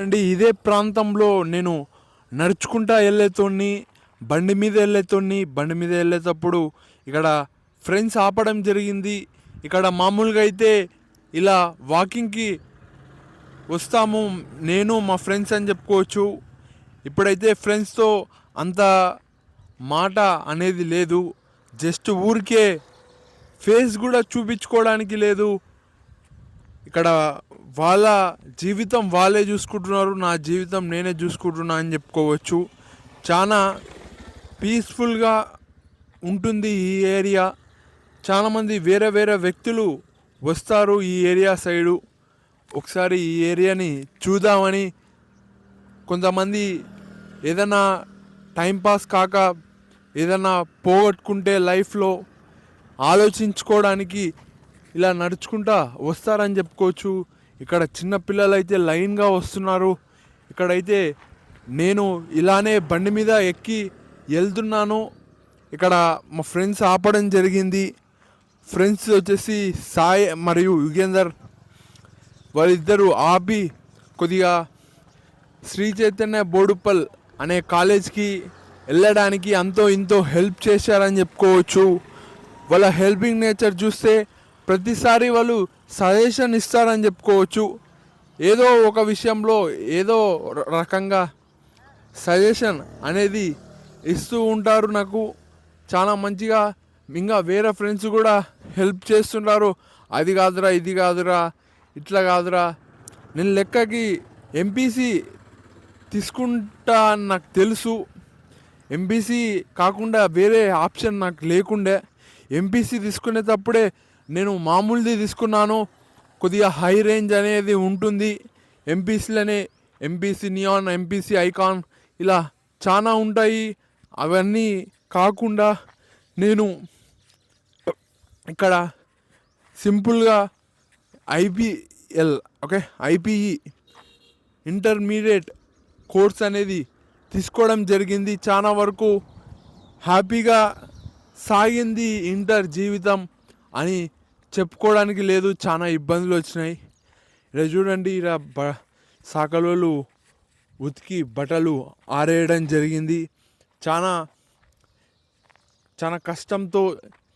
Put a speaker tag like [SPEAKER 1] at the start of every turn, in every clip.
[SPEAKER 1] అండి ఇదే ప్రాంతంలో నేను నడుచుకుంటా వెళ్ళేతోని, బండి మీద వెళ్ళేటప్పుడు ఇక్కడ ఫ్రెండ్స్ ఆపడం జరిగింది. ఇక్కడ మామూలుగా అయితే ఇలా వాకింగ్కి వస్తాము, నేను మా ఫ్రెండ్స్ అని చెప్పుకోవచ్చు. ఇప్పుడైతే ఫ్రెండ్స్తో అంత మాట అనేది లేదు. జస్ట్ ఊరికే ఫేస్ కూడా చూపించుకోవడానికి లేదు. ఇక్కడ వాళ్ళ జీవితం వాళ్ళే చూసుకుంటున్నారు, నా జీవితం నేనే చూసుకుంటున్నా అని చెప్పుకోవచ్చు. చాలా పీస్ఫుల్గా ఉంటుంది ఈ ఏరియా. చాలామంది వేరే వేరే వ్యక్తులు వస్తారు ఈ ఏరియా సైడు. ఒకసారి ఈ ఏరియాని చూద్దామని, కొంతమంది ఏదైనా టైంపాస్ కాక ఏదైనా పోగొట్టుకుంటే లైఫ్లో ఆలోచించుకోవడానికి ఇలా నడుచుకుంటా వస్తారని చెప్పుకోవచ్చు. ఇక్కడ చిన్నపిల్లలు అయితే లైన్గా వస్తున్నారు. ఇక్కడైతే నేను ఇలానే బండి మీద ఎక్కి వెళ్తున్నాను. ఇక్కడ మా ఫ్రెండ్స్ ఆపడం జరిగింది. ఫ్రెండ్స్ వచ్చేసి సాయి మరియు యుగేందర్, వాళ్ళిద్దరూ ఆపి కొద్దిగా శ్రీ చైతన్య బోడుప్పల్ అనే కాలేజ్కి వెళ్ళడానికి అంతో ఇంతో హెల్ప్ చేశారని చెప్పుకోవచ్చు. వాళ్ళ హెల్పింగ్ నేచర్ చూస్తే ప్రతిసారి వాళ్ళు సజెషన్ ఇస్తారని చెప్పుకోవచ్చు. ఏదో ఒక విషయంలో ఏదో రకంగా సజెషన్ అనేది ఇస్తూ ఉంటారు నాకు. చాలా మంచిగా ఇంకా వేరే ఫ్రెండ్స్ కూడా హెల్ప్ చేస్తుంటారు. అది కాదురా, ఇది కాదురా, ఇట్లా కాదురా. నేను లెక్కకి ఎంపీసీ తీసుకుంటా అని నాకు తెలుసు. ఎంపీసీ కాకుండా వేరే ఆప్షన్ నాకు లేకుండే. ఎంపీసీ తీసుకునేటప్పుడే నేను మామూలుది తీసుకున్నాను. కొద్దిగా హై రేంజ్ అనేది ఉంటుంది ఎంపీసీలోనే. ఎంపీసీ నియాన్, ఎంపీసీ ఐకాన్ ఇలా చాలా ఉంటాయి. అవన్నీ కాకుండా నేను ఇక్కడ సింపుల్గా ఐపీఈ ఇంటర్మీడియట్ కోర్స్ అనేది తీసుకోవడం జరిగింది. చాలా వరకు హ్యాపీగా సాగింది ఇంటర్ జీవితం అని చెప్పుకోవడానికి లేదు. చాలా ఇబ్బందులు వచ్చినాయి. ఇలా చూడండి, ఇలా సాకలోళ్ళు ఉతికి బట్టలు ఆరేయడం జరిగింది. చాలా చాలా కష్టంతో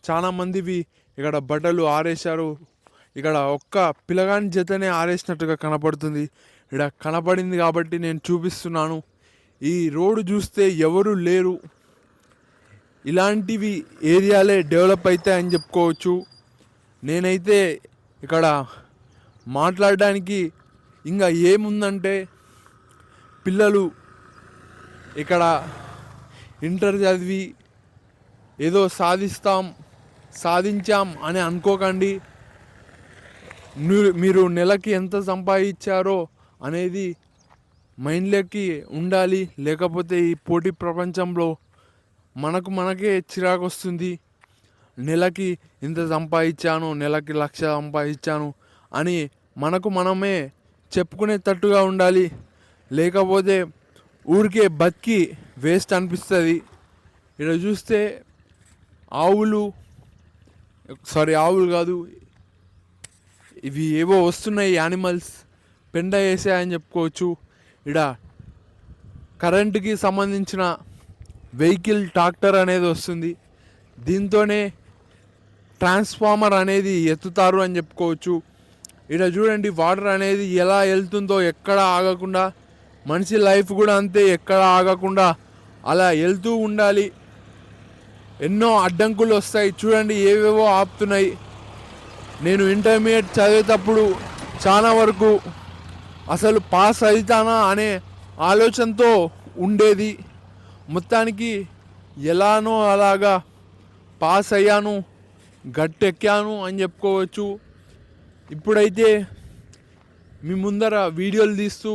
[SPEAKER 1] చాలామందివి ఇక్కడ బట్టలు ఆరేశారు. ఇక్కడ ఒక్క పిల్లగాని జతనే ఆరేసినట్టుగా కనపడుతుంది. ఇక్కడ కనపడింది కాబట్టి నేను చూపిస్తున్నాను. ఈ రోడ్డు చూస్తే ఎవరు లేరు. ఇలాంటివి ఏరియాలే డెవలప్ అవుతాయని చెప్పుకోవచ్చు. నేనైతే ఇక్కడ మాట్లాడడానికి ఇంకా ఏముందంటే, పిల్లలు ఇక్కడ ఇంటర్ చదివి ఏదో సాధించాం అని అనుకోకండి. మీరు నెలకి ఎంత సంపాదించారో అనేది మైండ్లోకి ఉండాలి. లేకపోతే ఈ పోటీ ప్రపంచంలో మనకే చిరాకు వస్తుంది. నెలకి ఇంత సంపాదించాను, నెలకి 1,00,000 సంపాదించాను అని మనమే చెప్పుకునేటట్టుగా ఉండాలి. లేకపోతే ఊరికే బతికి వేస్ట్ అనిపిస్తుంది. ఇక్కడ చూస్తే ఆవులు కాదు, ఇవి ఏవో వస్తున్నాయి యానిమల్స్, పెండ వేసాయని చెప్పుకోవచ్చు. ఇక్కడ కరెంటుకి సంబంధించిన వెహికల్ ట్రాక్టర్ అనేది వస్తుంది. దీంతోనే ట్రాన్స్ఫార్మర్ అనేది ఎత్తుతారు అని చెప్పుకోవచ్చు. ఇక్కడ చూడండి, వాటర్ అనేది ఎలా వెళ్తుందో ఎక్కడ ఆగకుండా. మనిషి లైఫ్ కూడా అంతే, ఎక్కడ ఆగకుండా అలా వెళ్తూ ఉండాలి. ఎన్నో అడ్డంకులు వస్తాయి చూడండి, ఏవేవో ఆపుతున్నాయి. నేను ఇంటర్మీడియట్ చదివేటప్పుడు చాలా వరకు అసలు పాస్ అవుతానా అనే ఆలోచనతో ఉండేది. మొత్తానికి ఎలానో అలాగా పాస్ అయ్యాను, గట్టెక్కాను అని చెప్పుకోవచ్చు. ఇప్పుడైతే మీ ముందర వీడియోలు తీస్తూ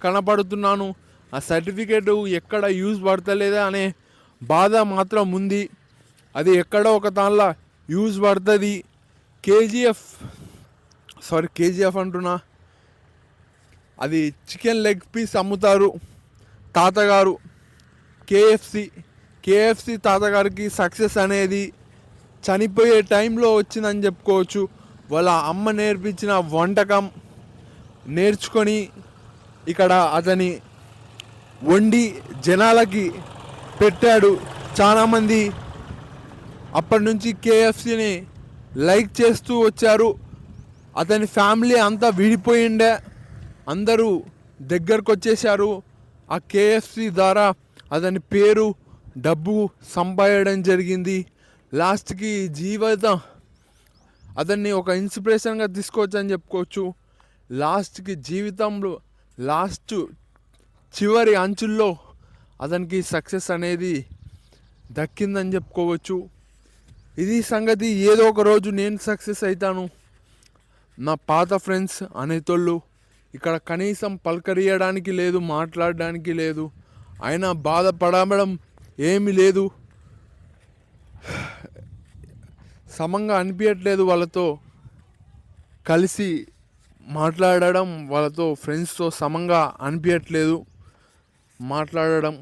[SPEAKER 1] కనపడుతున్నాను. ఆ సర్టిఫికేట్ ఎక్కడ యూజ్ పడతలేదా అనే బాధ మాత్రం ఉంది. అది ఎక్కడో ఒక దానిలో యూజ్ పడుతుంది. కేజీఎఫ్ అంటున్నా, అది చికెన్ లెగ్ పీస్ అమ్ముతారు తాతగారు. కేఎఫ్సి తాతగారికి సక్సెస్ అనేది చనిపోయే టైంలో వచ్చిందని చెప్పుకోవచ్చు. వాళ్ళ అమ్మ నేర్పించిన వంటకం నేర్చుకొని ఇక్కడ అతని వండి జనాలకి పెట్టాడు. చాలామంది అప్పటి నుంచి కేఎఫ్సిని లైక్ చేస్తూ వచ్చారు. అతని ఫ్యామిలీ అంతా విడిపోయిండే, అందరూ దగ్గరకు వచ్చేసారు. ఆ కేఎఫ్సి ద్వారా అతని పేరు డబ్బు సంపాదడం జరిగింది. లాస్ట్కి జీవితం అతన్ని ఒక ఇన్స్పిరేషన్గా తీసుకోవచ్చు అని చెప్పుకోవచ్చు. లాస్ట్కి జీవితంలో చివరి అంచుల్లో అతనికి సక్సెస్ అనేది దక్కిందని చెప్పుకోవచ్చు. ఇది సంగతి. ఏదో ఒక రోజు నేను సక్సెస్ అవుతాను. నా పాత ఫ్రెండ్స్ అనేటోళ్ళు ఇక్కడ కనీసం పలకరియడానికి లేదు, మాట్లాడడానికి లేదు, అయినా బాధపడడం ఏమీ లేదు. సమంగా అనిపించట్లేదు వాళ్ళతో కలిసి మాట్లాడడం, వాళ్ళతో ఫ్రెండ్స్తో సమంగా అనిపించట్లేదు మాట్లాడడం.